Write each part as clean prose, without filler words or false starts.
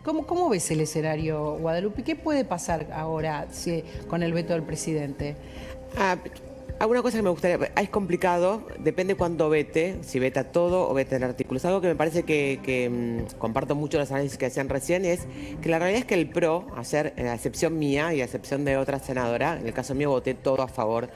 ¿Cómo ves el escenario, Guadalupe? ¿Qué puede pasar ahora con el veto del presidente? Alguna cosa que me gustaría, es complicado, depende cuándo vete, si veta todo o veta el artículo. Es algo que me parece que comparto mucho los análisis que hacían recién, es que la realidad es que el PRO, a excepción mía y a excepción de otra senadora, en el caso mío voté todo a favor,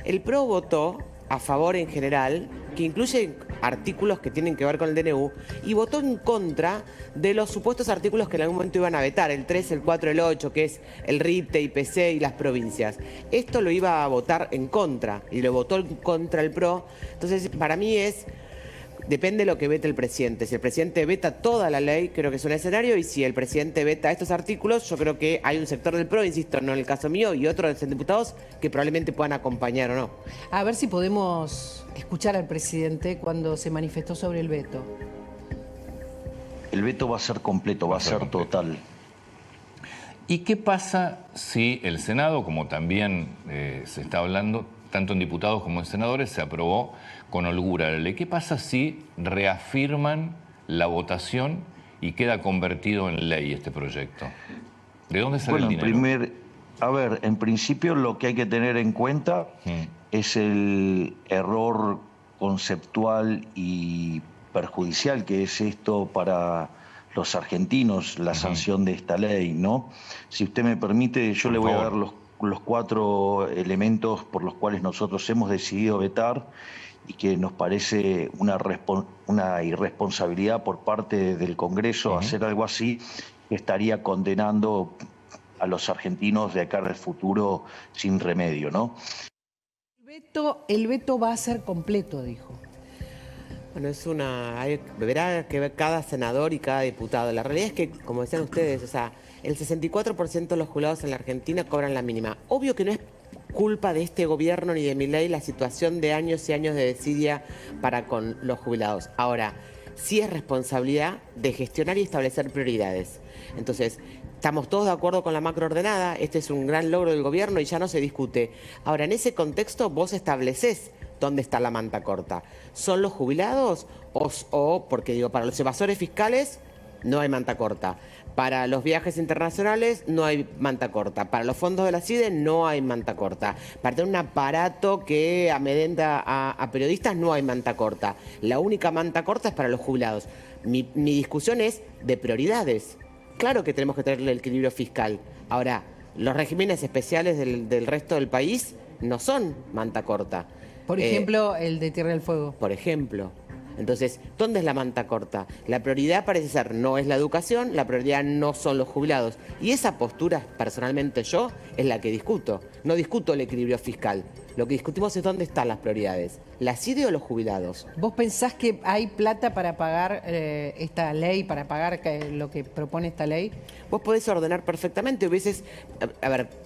el PRO votó a favor en general, que incluye artículos que tienen que ver con el DNU, y votó en contra de los supuestos artículos que en algún momento iban a vetar, el 3, el 4, el 8, que es el RIPTE, IPC y las provincias. Esto lo iba a votar en contra, y lo votó en contra el PRO. Entonces, para mí depende de lo que vete el presidente. Si el presidente veta toda la ley, creo que es un escenario, y si el presidente veta estos artículos, yo creo que hay un sector del PRO, insisto, no en el caso mío, y otros diputados que probablemente puedan acompañar o no. A ver si podemos escuchar al presidente cuando se manifestó sobre el veto. El veto va a ser completo, va a ser total. ¿Y qué pasa si el Senado, como también se está hablando, tanto en diputados como en senadores, se aprobó con holgura la ley? ¿Qué pasa si reafirman la votación y queda convertido en ley este proyecto? ¿De dónde sale el dinero? En principio lo que hay que tener en cuenta es el error conceptual y perjudicial que es esto para los argentinos, la sanción de esta ley, ¿no? Si usted me permite, yo le voy a dar los 4 elementos por los cuales nosotros hemos decidido vetar y que nos parece una irresponsabilidad por parte del Congreso hacer algo así, que estaría condenando a los argentinos de acá al futuro sin remedio, ¿no? El veto va a ser completo, dijo. Bueno, deberá que ver cada senador y cada diputado. La realidad es que, como decían ustedes, el 64% de los jubilados en la Argentina cobran la mínima. Obvio que no es culpa de este gobierno ni de Milei la situación de años y años de desidia para con los jubilados. Ahora, sí es responsabilidad de gestionar y establecer prioridades. Entonces, estamos todos de acuerdo con la macroordenada, este es un gran logro del gobierno y ya no se discute. Ahora, en ese contexto vos establecés dónde está la manta corta. ¿Son los jubilados porque para los evasores fiscales no hay manta corta? Para los viajes internacionales no hay manta corta. Para los fondos de la CIDE no hay manta corta. Para tener un aparato que amedrenta a periodistas no hay manta corta. La única manta corta es para los jubilados. Mi discusión es de prioridades. Claro que tenemos que tener el equilibrio fiscal. Ahora, los regímenes especiales del resto del país no son manta corta. Por ejemplo, el de Tierra del Fuego. Por ejemplo. Entonces, ¿dónde es la manta corta? La prioridad parece ser no es la educación, la prioridad no son los jubilados. Y esa postura, personalmente yo, es la que discuto. No discuto el equilibrio fiscal. Lo que discutimos es dónde están las prioridades. ¿La CIDE o los jubilados? ¿Vos pensás que hay plata para pagar esta ley, para pagar lo que propone esta ley? Vos podés ordenar perfectamente.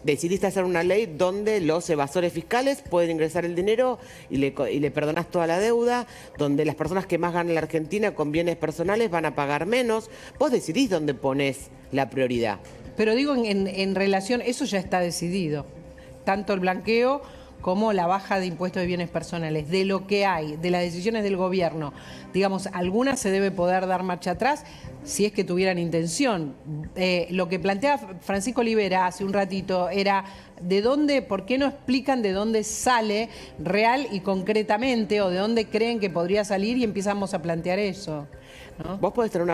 Decidiste hacer una ley donde los evasores fiscales pueden ingresar el dinero y le perdonás toda la deuda, donde las personas que más ganan en la Argentina con bienes personales van a pagar menos. Vos decidís dónde ponés la prioridad. Pero digo, en relación, eso ya está decidido. Tanto el blanqueo como la baja de impuestos de bienes personales, de lo que hay, de las decisiones del gobierno. Digamos, algunas se debe poder dar marcha atrás si es que tuvieran intención. Lo que plantea Francisco Olivera hace un ratito era por qué no explican de dónde sale real y concretamente, o de dónde creen que podría salir, y empezamos a plantear eso, ¿no? Vos podés tener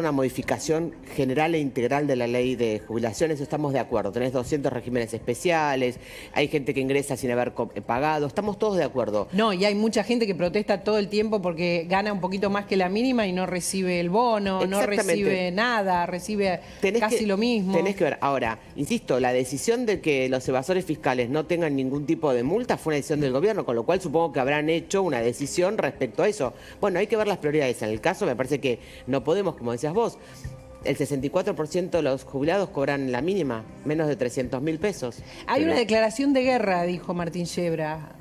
una modificación general e integral de la ley de jubilaciones, estamos de acuerdo. Tenés 200 regímenes especiales, hay gente que ingresa sin haber pagado, estamos todos de acuerdo. No, y hay mucha gente que protesta todo el tiempo porque gana un poquito más que la mínima y no recibe el bono, no recibe nada, recibe casi lo mismo. Tenés que ver. Ahora, insisto, la decisión de que los evasores fiscales no tengan ningún tipo de multa fue una decisión del gobierno, con lo cual supongo que habrán hecho una decisión respecto a eso. Bueno, hay que ver las prioridades. En el caso me parece que no podemos, como decías vos, el 64% de los jubilados cobran la mínima, menos de 300.000 pesos. Hay una declaración de guerra, dijo Martín Yebra.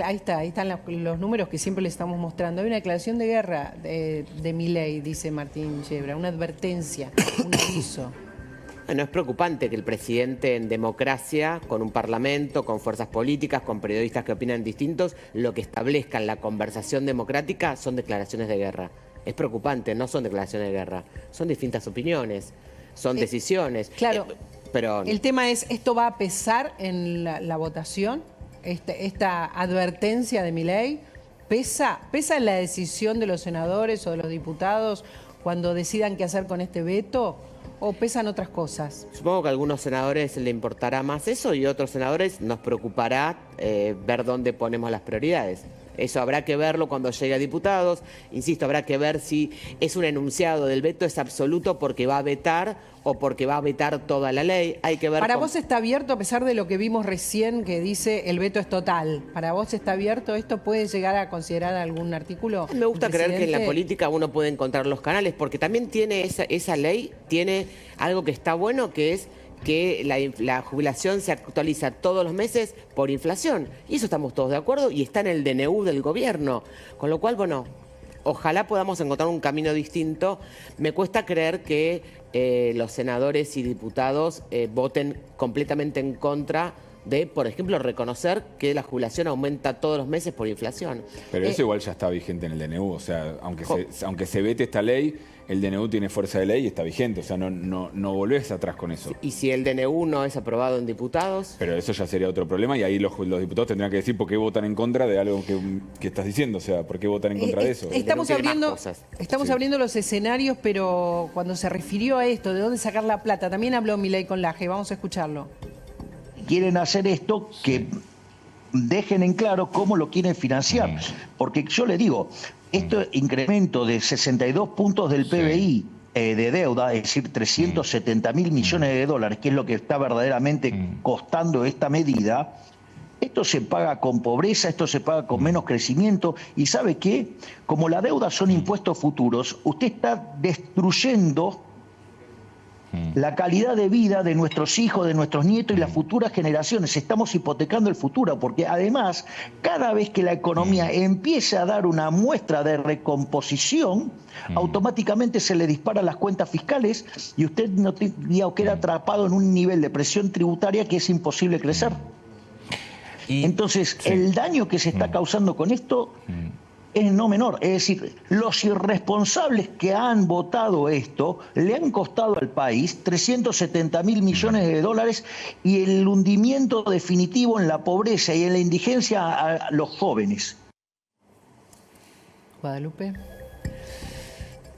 Ahí están los números que siempre le estamos mostrando. Hay una declaración de guerra de Milei, dice Martín Yebra, una advertencia, un aviso. No es preocupante que el presidente en democracia, con un parlamento, con fuerzas políticas, con periodistas que opinan distintos, lo que establezca en la conversación democrática son declaraciones de guerra. Es preocupante, no son declaraciones de guerra, son distintas opiniones, son decisiones. Claro, pero el tema es, ¿esto va a pesar en la votación? Esta advertencia de Milei, ¿pesa en la decisión de los senadores o de los diputados cuando decidan qué hacer con este veto? ¿O pesan otras cosas? Supongo que a algunos senadores le importará más eso y a otros senadores nos preocupará ver dónde ponemos las prioridades. Eso habrá que verlo cuando llegue a diputados. Insisto, habrá que ver si es un enunciado del veto, es absoluto porque va a vetar o porque va a vetar toda la ley. Hay que ver. ¿Para vos está abierto, a pesar de lo que vimos recién que dice el veto es total? ¿Para vos está abierto? ¿Esto puede llegar a considerar algún artículo? Me gusta creer que en la presidente? política uno puede encontrar los canales, porque también tiene esa ley, tiene algo que está bueno, que es que la jubilación se actualiza todos los meses por inflación. Y eso estamos todos de acuerdo y está en el DNU del gobierno. Con lo cual, bueno, ojalá podamos encontrar un camino distinto. Me cuesta creer que los senadores y diputados voten completamente en contra de, por ejemplo, reconocer que la jubilación aumenta todos los meses por inflación. Pero eso igual ya está vigente en el DNU, o sea, aunque se vete esta ley, el DNU tiene fuerza de ley y está vigente, o sea, no volvés atrás con eso. Y si el DNU no es aprobado en diputados... Pero eso ya sería otro problema y ahí los diputados tendrán que decir por qué votan en contra de algo que estás diciendo, o sea, por qué votan en contra de eso. Estamos tiene más abriendo, cosas. estamos abriendo los escenarios, pero cuando se refirió a esto, de dónde sacar la plata, también habló Milei con Laje, vamos a escucharlo. Quieren hacer esto que dejen en claro cómo lo quieren financiar. Porque yo le digo, este incremento de 62 puntos del PBI de deuda, es decir, 370.000 millones de dólares, que es lo que está verdaderamente costando esta medida, esto se paga con pobreza, esto se paga con menos crecimiento. ¿Y sabe qué? Como la deuda son impuestos futuros, usted está destruyendo la calidad de vida de nuestros hijos, de nuestros nietos y las futuras generaciones. Estamos hipotecando el futuro, porque además, cada vez que la economía empieza a dar una muestra de recomposición, automáticamente se le disparan las cuentas fiscales y usted no queda atrapado en un nivel de presión tributaria que es imposible crecer. Entonces, el daño que se está causando con esto es no menor. Es decir, los irresponsables que han votado esto le han costado al país 370.000 millones de dólares y el hundimiento definitivo en la pobreza y en la indigencia a los jóvenes. Guadalupe.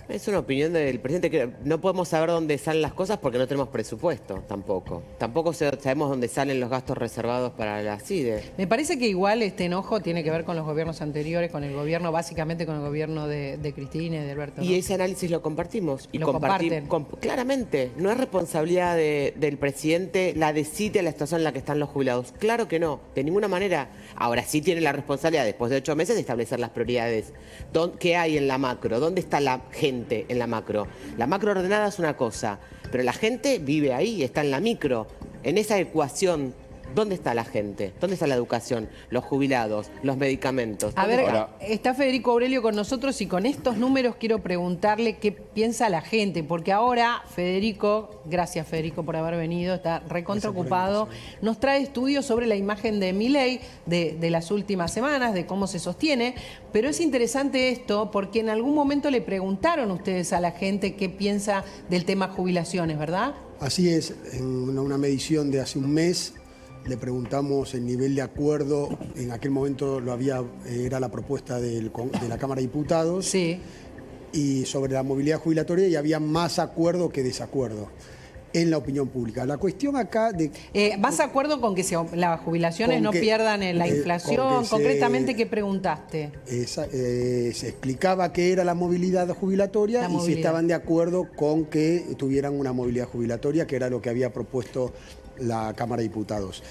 Es una opinión del presidente que no podemos saber dónde salen las cosas porque no tenemos presupuesto tampoco. Tampoco sabemos dónde salen los gastos reservados para la CIDE. Me parece que igual este enojo tiene que ver con los gobiernos anteriores, con el gobierno, básicamente con el gobierno de Cristina y de Alberto, ¿no? Y ese análisis lo compartimos. Y lo comparten. Claramente, no es responsabilidad del presidente la de CIDE a la situación en la que están los jubilados. Claro que no, de ninguna manera. Ahora sí tiene la responsabilidad, después de 8 meses, de establecer las prioridades. ¿Qué hay en la macro? ¿Dónde está la gente en la macro? La macro ordenada es una cosa, pero la gente vive ahí, está en la micro. En esa ecuación, ¿dónde está la gente? ¿Dónde está la educación? Los jubilados, los medicamentos. A ver, Ahora, está Federico Aurelio con nosotros y con estos números quiero preguntarle qué piensa la gente, porque ahora Federico, gracias Federico por haber venido, está recontra ocupado, nos trae estudios sobre la imagen de Milei de las últimas semanas, de cómo se sostiene, pero es interesante esto porque en algún momento le preguntaron ustedes a la gente qué piensa del tema jubilaciones, ¿verdad? Así es, en una medición de hace un mes le preguntamos el nivel de acuerdo, en aquel momento era la propuesta de la Cámara de Diputados, Sí. y sobre la movilidad jubilatoria, y había más acuerdo que desacuerdo en la opinión pública. La cuestión acá de... ¿Vas de acuerdo con que las jubilaciones Con no que- pierdan la con inflación? que se- Concretamente, ¿qué preguntaste? se explicaba qué era la movilidad jubilatoria La y si movilidad. estaban de acuerdo con que tuvieran una movilidad jubilatoria, que era lo que había propuesto la Cámara de Diputados.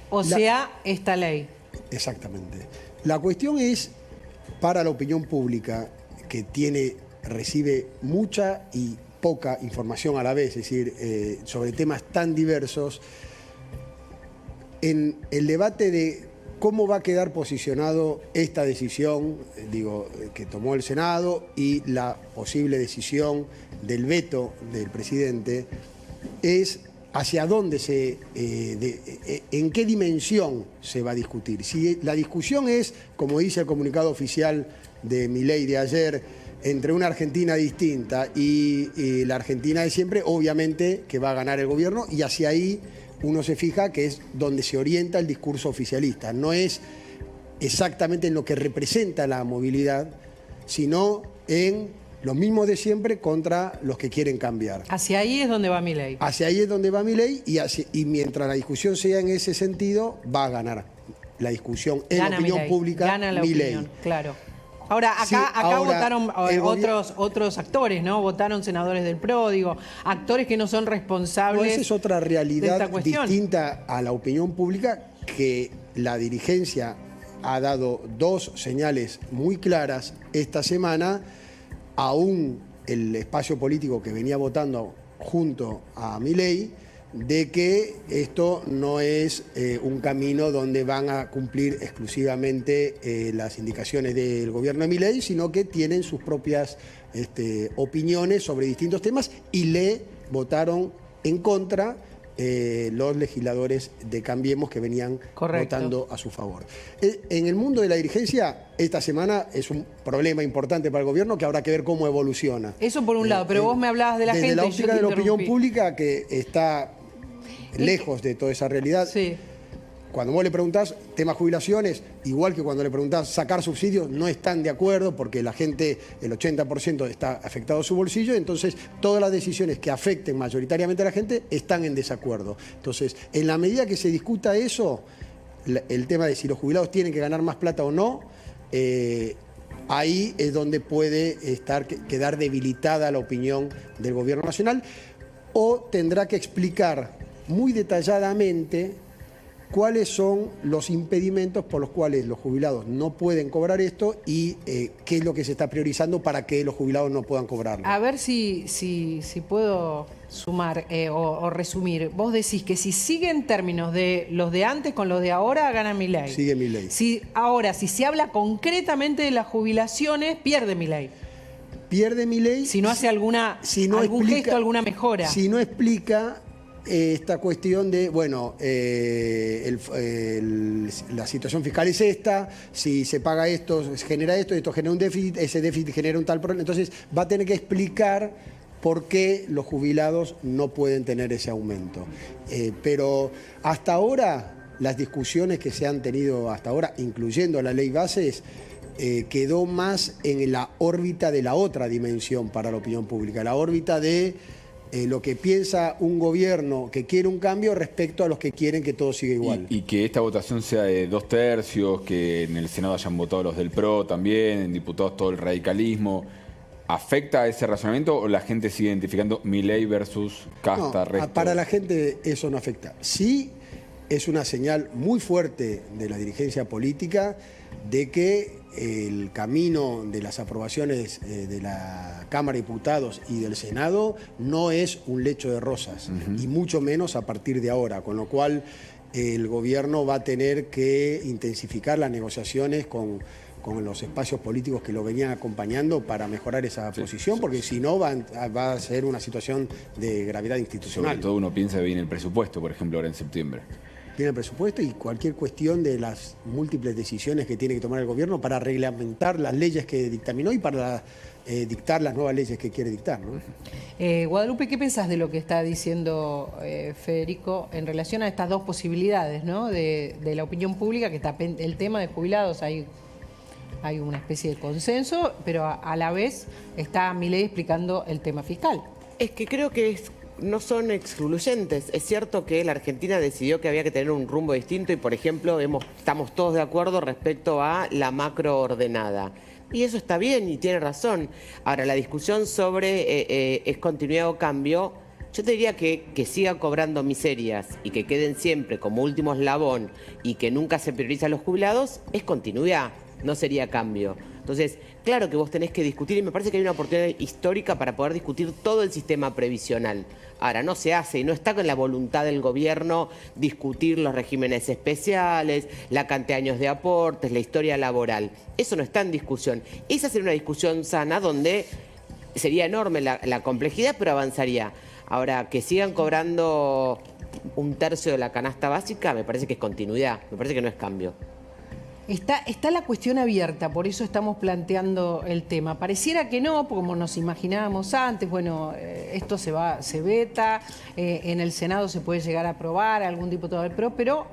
O sea, esta ley. Exactamente. La cuestión es, para la opinión pública, que recibe mucha y poca información a la vez, es decir, sobre temas tan diversos, en el debate de cómo va a quedar posicionado esta decisión, que tomó el Senado, y la posible decisión del veto del presidente, es hacia dónde en qué dimensión se va a discutir. Si la discusión es, como dice el comunicado oficial de Milei de ayer, entre una Argentina distinta y la Argentina de siempre, obviamente que va a ganar el gobierno, y hacia ahí uno se fija que es donde se orienta el discurso oficialista. No es exactamente en lo que representa la movilidad, sino en los mismos de siempre contra los que quieren cambiar. Hacia ahí es donde va Milei. Hacia ahí es donde va Milei y mientras la discusión sea en ese sentido, va a ganar la discusión en la opinión pública. Gana la Milei. opinión, claro. Ahora, acá, Sí, acá ahora, votaron otros actores, ¿no? Votaron senadores del PRO, digo, actores que no son responsables. No, esa es otra de realidad esta cuestión. distinta a la opinión pública, que la dirigencia ha dado dos señales muy claras esta semana. Aún el espacio político que venía votando junto a Milei, de que esto no es un camino donde van a cumplir exclusivamente las indicaciones del gobierno de Milei, sino que tienen sus propias opiniones sobre distintos temas y le votaron en contra los legisladores de Cambiemos que venían votando a su favor. En el mundo de la dirigencia, esta semana es un problema importante para el gobierno que habrá que ver cómo evoluciona. Eso por un lado, pero vos me hablabas de la gente. Desde la y yo óptica te de la opinión interrumpí. pública, que está lejos de toda esa realidad. Sí. Cuando vos le preguntás tema jubilaciones, igual que cuando le preguntás sacar subsidios, no están de acuerdo porque la gente, el 80% está afectado a su bolsillo, entonces todas las decisiones que afecten mayoritariamente a la gente están en desacuerdo. Entonces, en la medida que se discuta eso, el tema de si los jubilados tienen que ganar más plata o no, ahí es donde puede quedar debilitada la opinión del gobierno nacional, o tendrá que explicar muy detalladamente cuáles son los impedimentos por los cuales los jubilados no pueden cobrar esto y qué es lo que se está priorizando para que los jubilados no puedan cobrarlo. A ver si puedo sumar o resumir. Vos decís que si siguen términos de los de antes con los de ahora, gana Milei. Sigue Milei. Si se habla concretamente de las jubilaciones, pierde Milei. Pierde Milei Si no hace algún gesto, alguna mejora. Si no explica esta cuestión de, bueno, la situación fiscal es esta, si se paga esto, genera esto genera un déficit, ese déficit genera un tal problema. Entonces va a tener que explicar por qué los jubilados no pueden tener ese aumento. Pero hasta ahora, las discusiones que se han tenido hasta ahora, incluyendo la ley bases, quedó más en la órbita de la otra dimensión para la opinión pública, la órbita de lo que piensa un gobierno que quiere un cambio respecto a los que quieren que todo siga igual. Y que esta votación sea de 2/3, que en el Senado hayan votado los del PRO también, en diputados todo el radicalismo. ¿Afecta a ese razonamiento o la gente sigue identificando Milei versus casta, resto? Para la gente eso no afecta. Sí es una señal muy fuerte de la dirigencia política de que el camino de las aprobaciones de la Cámara de Diputados y del Senado no es un lecho de rosas, y mucho menos a partir de ahora, con lo cual el gobierno va a tener que intensificar las negociaciones con los espacios políticos que lo venían acompañando para mejorar esa posición, porque si no va a ser una situación de gravedad institucional. Sobre todo uno piensa que viene el presupuesto, por ejemplo, ahora en septiembre. Tiene el presupuesto y cualquier cuestión de las múltiples decisiones que tiene que tomar el gobierno para reglamentar las leyes que dictaminó y para dictar las nuevas leyes que quiere dictar, ¿no? Guadalupe, ¿qué pensás de lo que está diciendo Federico en relación a estas dos posibilidades, ¿no? de la opinión pública, que está el tema de jubilados, hay una especie de consenso, pero a la vez está Milei explicando el tema fiscal? Es que creo que no son excluyentes. Es cierto que la Argentina decidió que había que tener un rumbo distinto y, por ejemplo, estamos todos de acuerdo respecto a la macroordenada. Y eso está bien y tiene razón. Ahora, la discusión sobre es continuidad o cambio, yo te diría que siga cobrando miserias y que queden siempre como último eslabón y que nunca se prioriza a los jubilados, es continuidad, no sería cambio. Entonces, claro que vos tenés que discutir y me parece que hay una oportunidad histórica para poder discutir todo el sistema previsional. Ahora, no se hace y no está con la voluntad del gobierno discutir los regímenes especiales, la cantidad de años de aportes, la historia laboral. Eso no está en discusión. Esa sería una discusión sana donde sería enorme la complejidad, pero avanzaría. Ahora, que sigan cobrando 1/3 de la canasta básica, me parece que es continuidad, me parece que no es cambio. Está la cuestión abierta, por eso estamos planteando el tema. Pareciera que no, como nos imaginábamos antes, bueno, esto se veta, en el Senado se puede llegar a aprobar, algún diputado del PRO, pero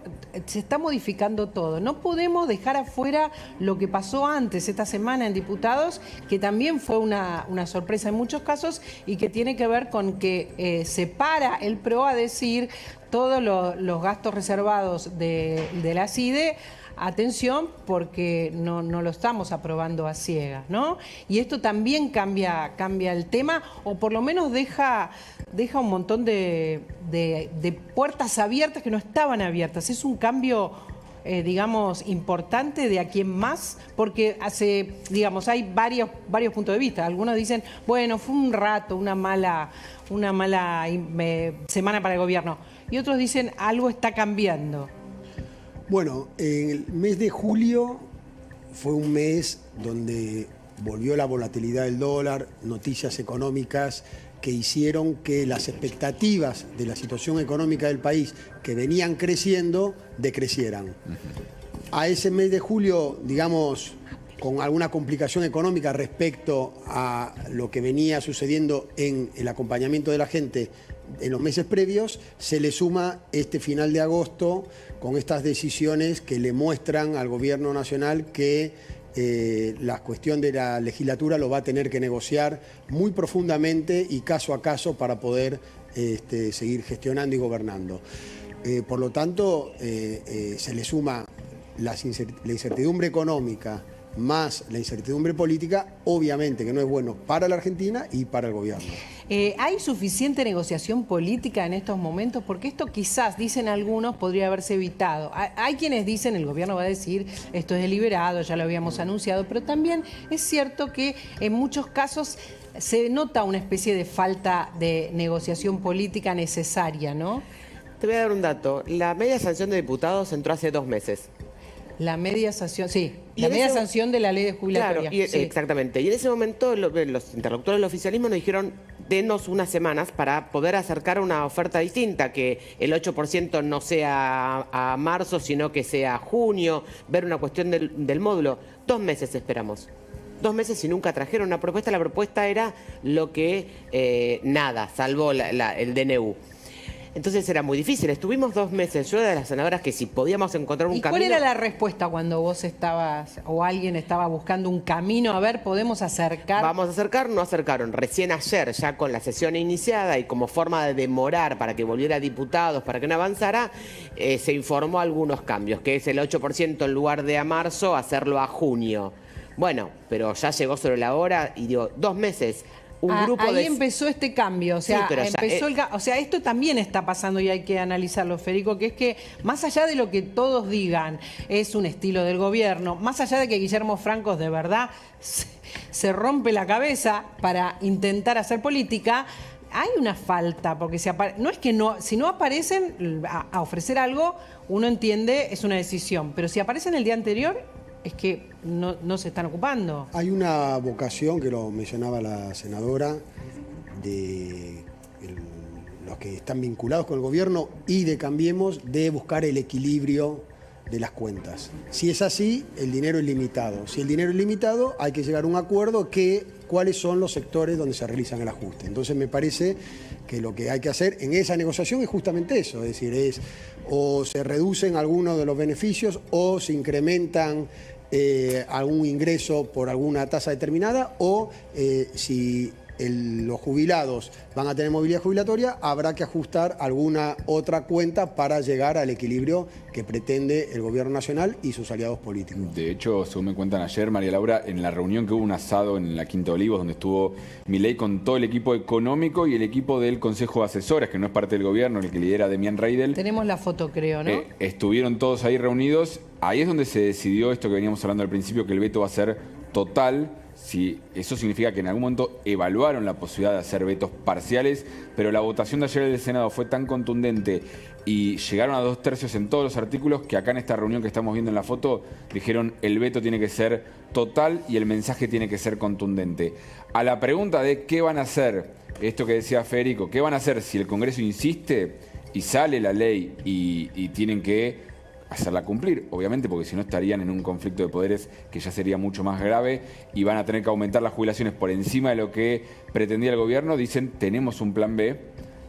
se está modificando todo. No podemos dejar afuera lo que pasó antes, esta semana en diputados, que también fue una sorpresa en muchos casos y que tiene que ver con que se para el PRO a decir todos los gastos reservados de la CIDE. Atención, porque no lo estamos aprobando a ciegas, ¿no? Y esto también cambia el tema, o por lo menos deja un montón de puertas abiertas que no estaban abiertas. Es un cambio, digamos, importante de a quién más, porque hay varios puntos de vista. Algunos dicen, bueno, fue un rato, una mala semana para el gobierno. Y otros dicen, algo está cambiando. Bueno, el mes de julio fue un mes donde volvió la volatilidad del dólar, noticias económicas que hicieron que las expectativas de la situación económica del país, que venían creciendo, decrecieran. A ese mes de julio, digamos, con alguna complicación económica respecto a lo que venía sucediendo en el acompañamiento de la gente en los meses previos, se le suma este final de agosto con estas decisiones que le muestran al gobierno nacional que la cuestión de la legislatura lo va a tener que negociar muy profundamente y caso a caso para poder seguir gestionando y gobernando. Por lo tanto, se le suma la incertidumbre económica más la incertidumbre política, obviamente que no es bueno para la Argentina y para el gobierno. ¿Hay suficiente negociación política en estos momentos? Porque esto quizás, dicen algunos, podría haberse evitado. Hay quienes dicen, el gobierno va a decir, esto es deliberado, ya lo habíamos anunciado, pero también es cierto que en muchos casos se nota una especie de falta de negociación política necesaria, ¿no? Te voy a dar un dato. La media sanción de diputados entró hace 2 meses. La media sanción, sí, la media sanción de la ley de jubilatoria. Claro, sí. Exactamente. Y en ese momento los interlocutores del oficialismo nos dijeron, denos unas semanas para poder acercar una oferta distinta, que el 8% no sea a marzo, sino que sea a junio, ver una cuestión del módulo. 2 meses esperamos. 2 meses y nunca trajeron una propuesta. La propuesta era lo que nada, salvo el DNU. Entonces era muy difícil. Estuvimos 2 meses. Yo era de las senadoras que si podíamos encontrar un camino... ¿Y cuál era la respuesta cuando vos estabas o alguien estaba buscando un camino? A ver, ¿podemos acercar? Vamos a acercar, no acercaron. Recién ayer, ya con la sesión iniciada y como forma de demorar para que volviera a diputados, para que no avanzara, se informó algunos cambios, que es el 8% en lugar de a marzo, hacerlo a junio. Bueno, pero ya llegó sobre la hora y digo, 2 meses... Ahí empezó este cambio, o sea, sí, o sea, esto también está pasando y hay que analizarlo, Federico, que es que más allá de lo que todos digan, es un estilo del gobierno, más allá de que Guillermo Francos de verdad se rompe la cabeza para intentar hacer política, hay una falta, porque no es que si no aparecen a ofrecer algo, uno entiende, es una decisión, pero si aparecen el día anterior... es que no se están ocupando. Hay una vocación, que lo mencionaba la senadora, de los que están vinculados con el gobierno y de Cambiemos, de buscar el equilibrio de las cuentas. Si es así, el dinero es limitado. Si el dinero es limitado, hay que llegar a un acuerdo cuáles son los sectores donde se realizan el ajuste. Entonces me parece que lo que hay que hacer en esa negociación es justamente eso, es decir, o se reducen algunos de los beneficios o se incrementan algún ingreso por alguna tasa determinada, o si los jubilados van a tener movilidad jubilatoria, habrá que ajustar alguna otra cuenta para llegar al equilibrio que pretende el gobierno nacional y sus aliados políticos. De hecho, según me cuentan ayer, María Laura, en la reunión que hubo un asado en la Quinta de Olivos, donde estuvo Milei con todo el equipo económico y el equipo del Consejo de Asesores, que no es parte del gobierno, el que lidera Demian Reidel. Tenemos la foto, creo, ¿no? Estuvieron todos ahí reunidos. Ahí es donde se decidió esto que veníamos hablando al principio, que el veto va a ser total. Si eso significa que en algún momento evaluaron la posibilidad de hacer vetos parciales, pero la votación de ayer del Senado fue tan contundente y llegaron a 2/3 en todos los artículos que acá en esta reunión que estamos viendo en la foto dijeron el veto tiene que ser total y el mensaje tiene que ser contundente. A la pregunta de qué van a hacer, esto que decía Federico, qué van a hacer si el Congreso insiste y sale la ley y tienen que hacerla cumplir, obviamente, porque si no estarían en un conflicto de poderes que ya sería mucho más grave y van a tener que aumentar las jubilaciones por encima de lo que pretendía el gobierno. Dicen, tenemos un plan B,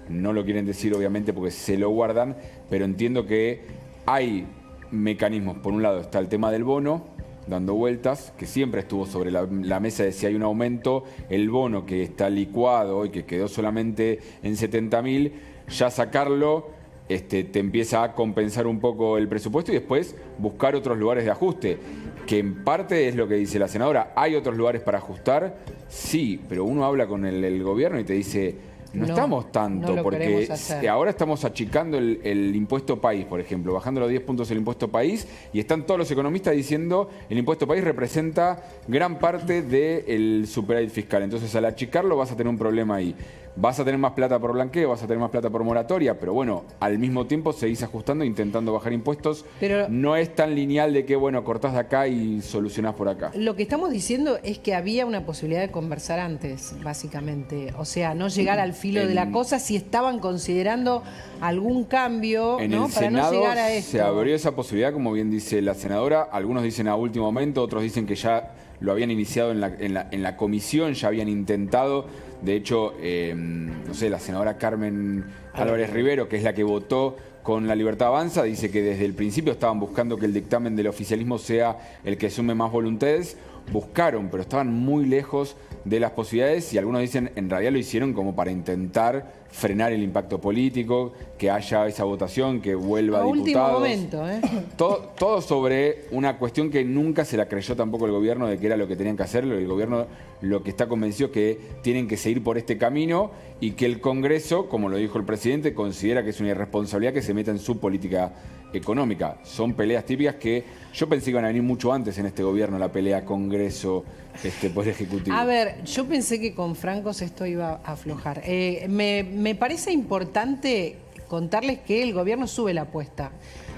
no lo quieren decir obviamente porque se lo guardan, pero entiendo que hay mecanismos. Por un lado está el tema del bono, dando vueltas, que siempre estuvo sobre la mesa de si hay un aumento, el bono que está licuado y que quedó solamente en 70.000, ya sacarlo te empieza a compensar un poco el presupuesto y después buscar otros lugares de ajuste, que en parte es lo que dice la senadora. ¿Hay otros lugares para ajustar? Sí, pero uno habla con el gobierno y te dice... No estamos tanto, no porque hacer. Ahora estamos achicando el impuesto país, por ejemplo, bajando los 10 puntos el impuesto país, y están todos los economistas diciendo el impuesto país representa gran parte del superávit fiscal. Entonces, al achicarlo vas a tener un problema ahí. Vas a tener más plata por blanqueo, vas a tener más plata por moratoria, pero bueno, al mismo tiempo seguís ajustando, intentando bajar impuestos. Pero no es tan lineal de que, bueno, cortás de acá y solucionás por acá. lo que estamos diciendo es que había una posibilidad de conversar antes, básicamente. O sea, no llegar al filo de la cosa si estaban considerando algún cambio, en ¿no? el Para Senado no llegar a esto. se abrió esa posibilidad, como bien dice la senadora. Algunos dicen a último momento, otros dicen que ya lo habían iniciado en la comisión, ya habían intentado. De hecho, no sé, la senadora Carmen Álvarez Rivero, que es la que votó con La Libertad Avanza, dice que desde el principio estaban buscando que el dictamen del oficialismo sea el que sume más voluntades. Buscaron, pero estaban muy lejos de las posibilidades, y algunos dicen en realidad lo hicieron como para intentar frenar el impacto político, que haya esa votación, que vuelva a diputados. Último momento, ¿eh? Todo sobre una cuestión que nunca se la creyó tampoco el gobierno de que era lo que tenían que hacer. El gobierno lo que está convencido es que tienen que seguir por este camino y que el Congreso, como lo dijo el presidente, considera que es una irresponsabilidad que se meta en su política económica. Son peleas típicas que yo pensé que iban a venir mucho antes en este gobierno, la pelea Congreso, Poder Ejecutivo. A ver, yo pensé que con Francos esto iba a aflojar. Me parece importante contarles que el gobierno sube la apuesta.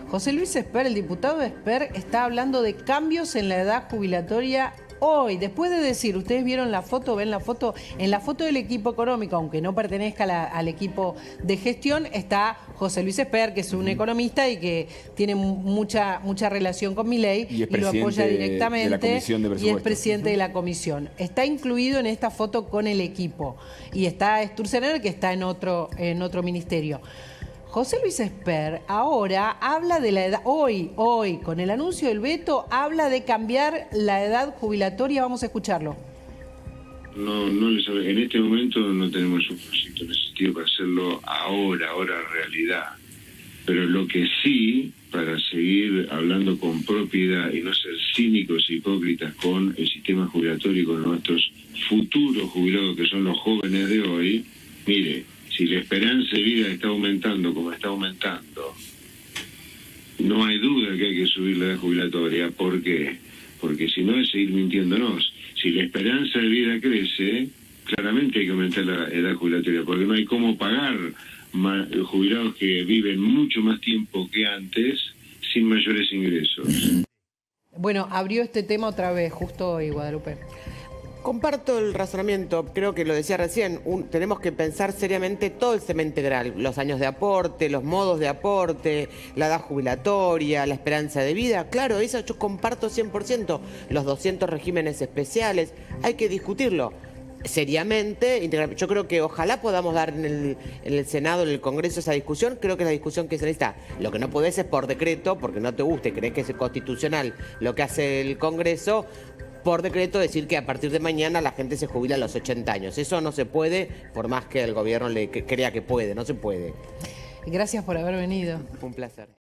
José Luis Esper, el diputado Esper, está hablando de cambios en la edad jubilatoria hoy, después de decir, ustedes vieron la foto, ven la foto, en la foto del equipo económico, aunque no pertenezca al equipo de gestión, está José Luis Esper, que es un economista y que tiene mucha relación con Milei y lo apoya directamente, de la Comisión de y es Presupuestos. presidente de la comisión. Está incluido en esta foto con el equipo y está Sturzenegger, que está en otro ministerio. José Luis Esper ahora habla de la edad, hoy, con el anuncio del veto, habla de cambiar la edad jubilatoria. Vamos a escucharlo. No les sabe. En este momento no tenemos un proyecto en ese sentido para hacerlo ahora realidad. Pero lo que sí, para seguir hablando con propiedad y no ser cínicos e hipócritas con el sistema jubilatorio y con nuestros futuros jubilados, que son los jóvenes de hoy, mire, si la esperanza de vida está aumentando como está aumentando, no hay duda que hay que subir la edad jubilatoria. ¿Por qué? Porque si no es seguir mintiéndonos. Si la esperanza de vida crece, claramente hay que aumentar la edad jubilatoria, porque no hay cómo pagar jubilados que viven mucho más tiempo que antes sin mayores ingresos. Bueno, abrió este tema otra vez, justo hoy, Guadalupe. Comparto el razonamiento, creo que lo decía recién, tenemos que pensar seriamente todo el sistema integral, los años de aporte, los modos de aporte, la edad jubilatoria, la esperanza de vida. Claro, eso yo comparto 100%, los 200 regímenes especiales, hay que discutirlo seriamente, integral. Yo creo que ojalá podamos dar en el Senado, en el Congreso, esa discusión. Creo que es la discusión que se necesita. Lo que no podés es por decreto, porque no te guste, crees que es constitucional lo que hace el Congreso, por decreto decir que a partir de mañana la gente se jubila a los 80 años. Eso no se puede, por más que el gobierno le crea que puede, no se puede. Gracias por haber venido. Un placer.